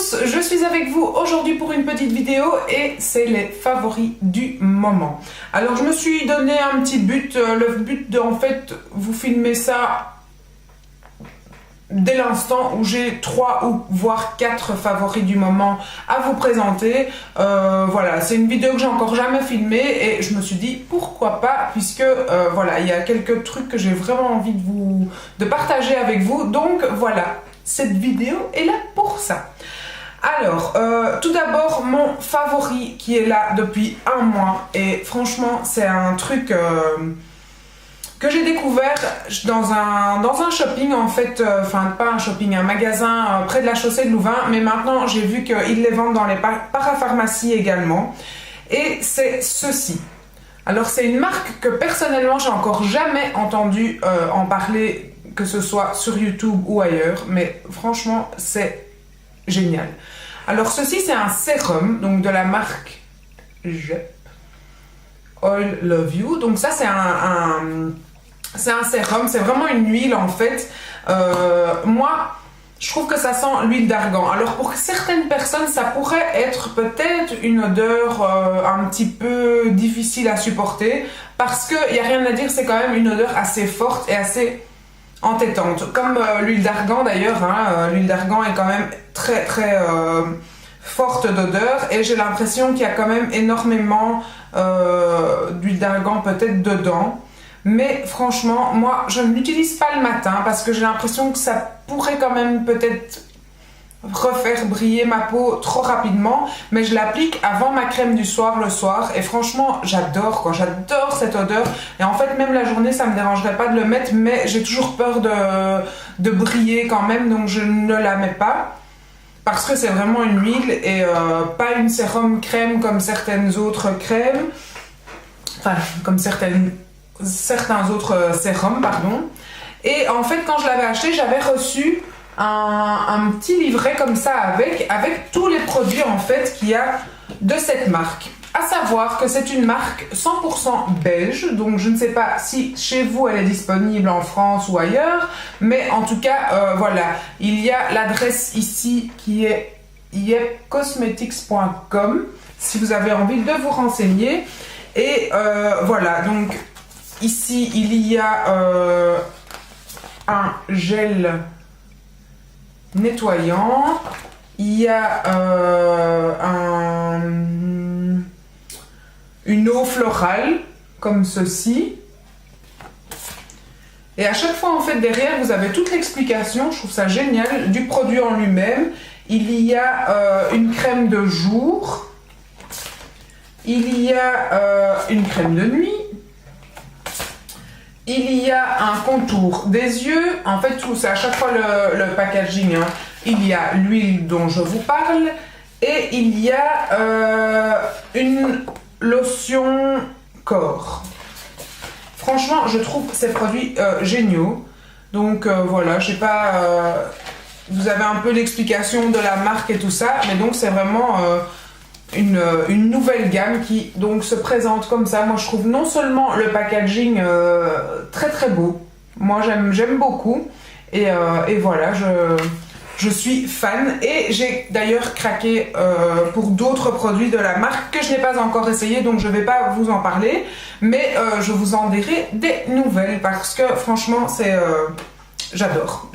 tous, je suis avec vous aujourd'hui pour une petite vidéo et c'est les favoris du moment. Alors je me suis donné un petit but, le but de en fait vous filmer ça dès l'instant où j'ai 3 ou voire 4 favoris du moment à vous présenter. Voilà, c'est une vidéo que j'ai encore jamais filmée et je me suis dit pourquoi pas, puisque voilà, il y a quelques trucs que j'ai vraiment envie de partager avec vous. Donc voilà, cette vidéo est là pour ça. Alors, tout d'abord, mon favori qui est là depuis un mois et franchement c'est un truc que j'ai découvert dans un shopping en fait, enfin pas un shopping, un magasin près de la chaussée de Louvain, mais maintenant j'ai vu qu'ils les vendent dans les parapharmacies également, et c'est ceci. Alors c'est une marque que personnellement j'ai encore jamais entendu en parler, que ce soit sur YouTube ou ailleurs, mais franchement c'est génial. Alors ceci c'est un sérum, donc de la marque Jep Oil Love You, donc ça c'est c'est un sérum, c'est vraiment une huile en fait. Moi, je trouve que ça sent l'huile d'argan. Alors pour certaines personnes, ça pourrait être peut-être une odeur un petit peu difficile à supporter, parce qu'il n'y a rien à dire, c'est quand même une odeur assez forte et assez entêtante. Comme l'huile d'argan d'ailleurs, hein, l'huile d'argan est quand même très très forte d'odeur, et j'ai l'impression qu'il y a quand même énormément d'huile d'argan peut-être dedans. Mais franchement, moi, je ne l'utilise pas le matin parce que j'ai l'impression que ça pourrait quand même peut-être refaire briller ma peau trop rapidement. Mais je l'applique avant ma crème du soir, le soir. Et franchement, j'adore quoi. J'adore cette odeur. Et en fait, même la journée, ça ne me dérangerait pas de le mettre. Mais j'ai toujours peur de briller quand même. Donc, je ne la mets pas. Parce que c'est vraiment une huile et pas une sérum crème comme certaines autres crèmes. Enfin, comme certains autres sérums, pardon. Et en fait, quand je l'avais acheté, j'avais reçu un petit livret comme ça avec tous les produits en fait qu'il y a de cette marque. À savoir que c'est une marque 100% belge, donc je ne sais pas si chez vous elle est disponible en France ou ailleurs, mais en tout cas, voilà, il y a l'adresse ici qui est yepcosmetics.com si vous avez envie de vous renseigner. Et voilà, donc ici, il y a un gel nettoyant, il y a une eau florale, comme ceci. Et à chaque fois, en fait, derrière, vous avez toute l'explication, je trouve ça génial, du produit en lui-même. Il y a une crème de jour, il y a une crème de nuit, il y a un contour des yeux, en fait tout c'est à chaque fois le packaging, hein. Il y a l'huile dont je vous parle et il y a une lotion corps. Franchement je trouve ces produits géniaux, donc voilà, je sais pas, vous avez un peu l'explication de la marque et tout ça, mais donc c'est vraiment une nouvelle gamme qui donc se présente comme ça. Moi je trouve non seulement le packaging très très beau, moi j'aime beaucoup, et voilà, je suis fan, et j'ai d'ailleurs craqué pour d'autres produits de la marque que je n'ai pas encore essayé, donc je ne vais pas vous en parler, mais je vous en dirai des nouvelles parce que franchement c'est j'adore,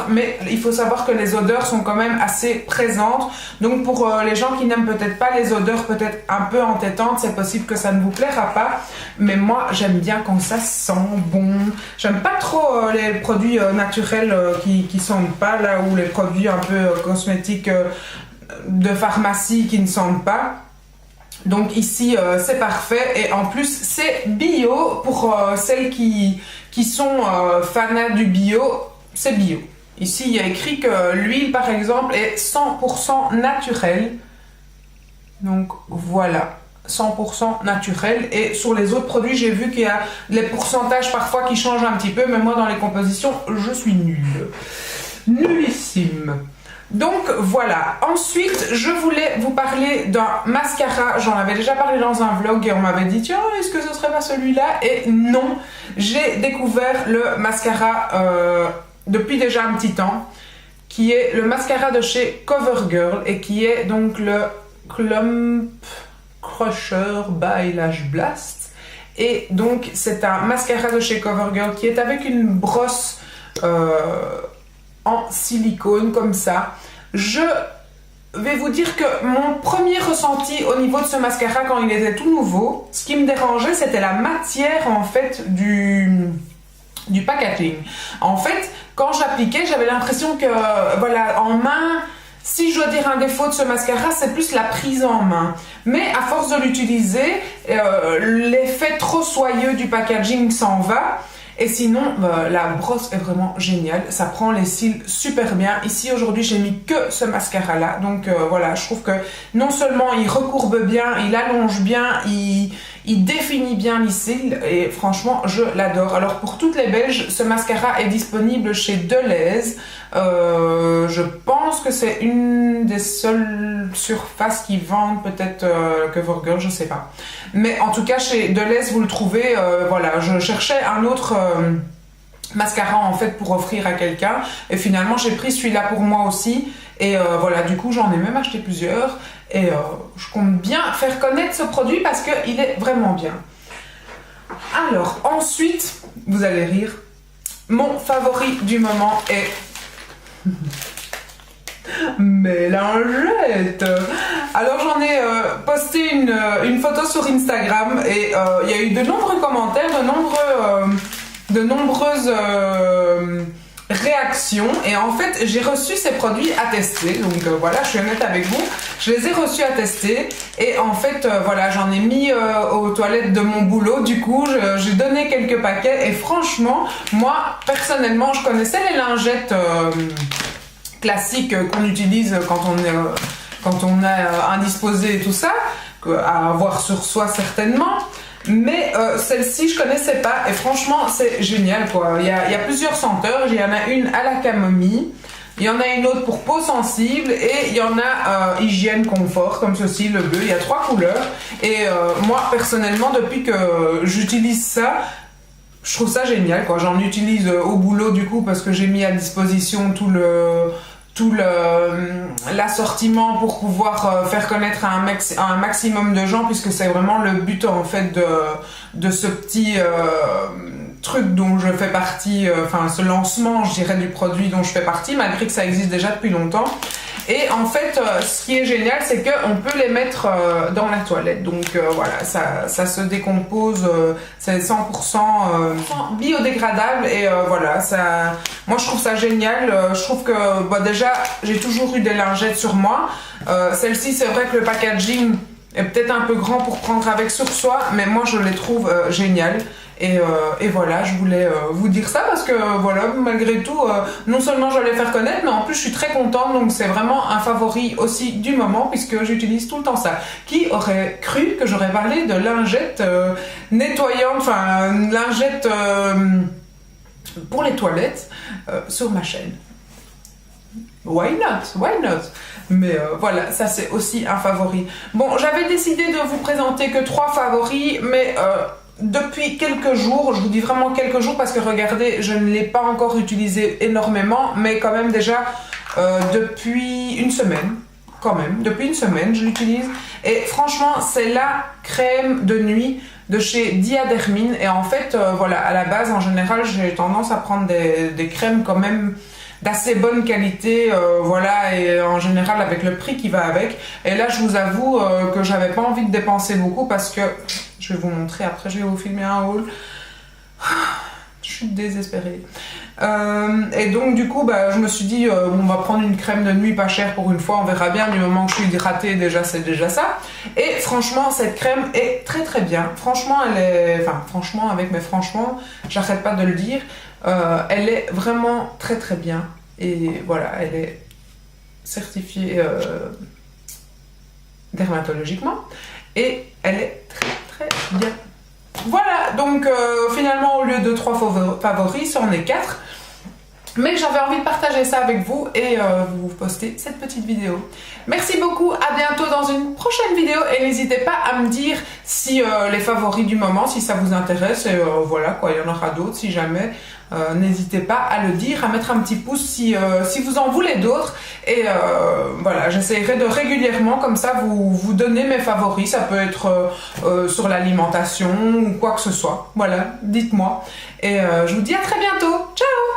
mais il faut savoir que les odeurs sont quand même assez présentes, donc pour les gens qui n'aiment peut-être pas les odeurs peut-être un peu entêtantes, c'est possible que ça ne vous plaira pas, mais moi j'aime bien quand ça sent bon. J'aime pas trop les produits naturels qui sentent pas, là, ou les produits un peu cosmétiques de pharmacie qui ne sentent pas. Donc ici c'est parfait, et en plus c'est bio pour celles qui sont fanas du bio, c'est bio. Ici il y a écrit que l'huile par exemple est 100% naturelle, donc voilà, 100% naturel. Et sur les autres produits j'ai vu qu'il y a les pourcentages parfois qui changent un petit peu, mais moi dans les compositions je suis nullissime. Donc voilà, ensuite je voulais vous parler d'un mascara. J'en avais déjà parlé dans un vlog et on m'avait dit tiens, est-ce que ce serait pas celui-là? Et non, j'ai découvert le mascara depuis déjà un petit temps. qui est le mascara de chez CoverGirl et qui est donc le Clump Crusher by Lash Blast. Et donc c'est un mascara de chez CoverGirl qui est avec une brosse en silicone comme ça. Je vais vous dire que mon premier ressenti au niveau de ce mascara quand il était tout nouveau, ce qui me dérangeait, c'était la matière en fait du packaging. En fait, quand j'appliquais, j'avais l'impression que, voilà, en main, si je dois dire un défaut de ce mascara, c'est plus la prise en main. Mais à force de l'utiliser, l'effet trop soyeux du packaging s'en va. Et sinon, la brosse est vraiment géniale. Ça prend les cils super bien. Ici, aujourd'hui, j'ai mis que ce mascara-là. Donc, voilà, je trouve que non seulement il recourbe bien, il allonge bien, il définit bien les cils. Et franchement, je l'adore. Alors, pour toutes les Belges, ce mascara est disponible chez Deleuze. Je pense que c'est une des seules surfaces qui vendent peut-être CoverGirl, je sais pas. Mais en tout cas, chez Deleuze, vous le trouvez. Voilà, je cherchais un autre mascara en fait pour offrir à quelqu'un. Et finalement, j'ai pris celui-là pour moi aussi. Et voilà, du coup, j'en ai même acheté plusieurs. Et je compte bien faire connaître ce produit parce qu'il est vraiment bien. Alors, ensuite, vous allez rire. Mon favori du moment est... Mélangette. Alors j'en ai posté une photo sur Instagram et il y a eu de nombreux commentaires, de nombreuses réactions et en fait j'ai reçu ces produits à tester, donc voilà, je suis honnête avec vous, je les ai reçus à tester et en fait voilà, j'en ai mis aux toilettes de mon boulot, du coup j'ai donné quelques paquets et franchement moi personnellement je connaissais les lingettes classiques qu'on utilise quand on est indisposé et tout ça, à avoir sur soi certainement. Mais celle-ci, je connaissais pas et franchement, c'est génial quoi. Il y a plusieurs senteurs. Il y en a une à la camomille, il y en a une autre pour peau sensible et il y en a hygiène confort comme ceci, le bleu. Il y a 3 couleurs et moi personnellement, depuis que j'utilise ça, je trouve ça génial quoi. J'en utilise au boulot du coup parce que j'ai mis à disposition tout l'assortiment pour pouvoir faire connaître à un maximum de gens puisque c'est vraiment le but en fait de ce petit truc dont je fais partie, enfin ce lancement je dirais du produit dont je fais partie malgré que ça existe déjà depuis longtemps. Et en fait, ce qui est génial, c'est qu'on peut les mettre dans la toilette. Donc voilà, ça se décompose, c'est 100% biodégradable. Et voilà, moi je trouve ça génial. Je trouve que déjà, j'ai toujours eu des lingettes sur moi. Celle-ci, c'est vrai que le packaging est peut-être un peu grand pour prendre avec sur soi, mais moi je les trouve géniales. Et voilà, je voulais vous dire ça parce que voilà, malgré tout, non seulement je vais les faire connaître, mais en plus je suis très contente, donc c'est vraiment un favori aussi du moment puisque j'utilise tout le temps ça. Qui aurait cru que j'aurais parlé de lingettes nettoyantes, enfin lingettes pour les toilettes sur ma chaîne? Why not? Why not? Mais voilà, ça c'est aussi un favori. Bon, j'avais décidé de vous présenter que 3 favoris, mais depuis quelques jours, je vous dis vraiment quelques jours parce que regardez, je ne l'ai pas encore utilisé énormément, mais quand même déjà depuis une semaine, je l'utilise. Et franchement, c'est la crème de nuit de chez Diadermine. Et en fait, voilà, à la base, en général, j'ai tendance à prendre des crèmes quand même d'assez bonne qualité, voilà, et en général avec le prix qui va avec. Et là, je vous avoue que j'avais pas envie de dépenser beaucoup parce que, je vais vous montrer après, je vais vous filmer un haul. Je suis désespérée. Et donc du coup, je me suis dit, on va prendre une crème de nuit pas chère pour une fois, on verra bien, du moment que je suis hydratée, déjà c'est déjà ça. Et franchement, cette crème est très très bien. Franchement, j'arrête pas de le dire. Elle est vraiment très très bien et voilà, elle est certifiée dermatologiquement et elle est très très bien. Voilà, donc finalement au lieu de 3 favoris, c'en est 4. Mais j'avais envie de partager ça avec vous et vous poster cette petite vidéo. Merci beaucoup, à bientôt dans une prochaine vidéo et n'hésitez pas à me dire si les favoris du moment, si ça vous intéresse et voilà quoi, il y en aura d'autres si jamais. N'hésitez pas à le dire, à mettre un petit pouce si vous en voulez d'autres et voilà, j'essaierai de régulièrement comme ça vous donner mes favoris, ça peut être sur l'alimentation ou quoi que ce soit, voilà, dites-moi et je vous dis à très bientôt, ciao.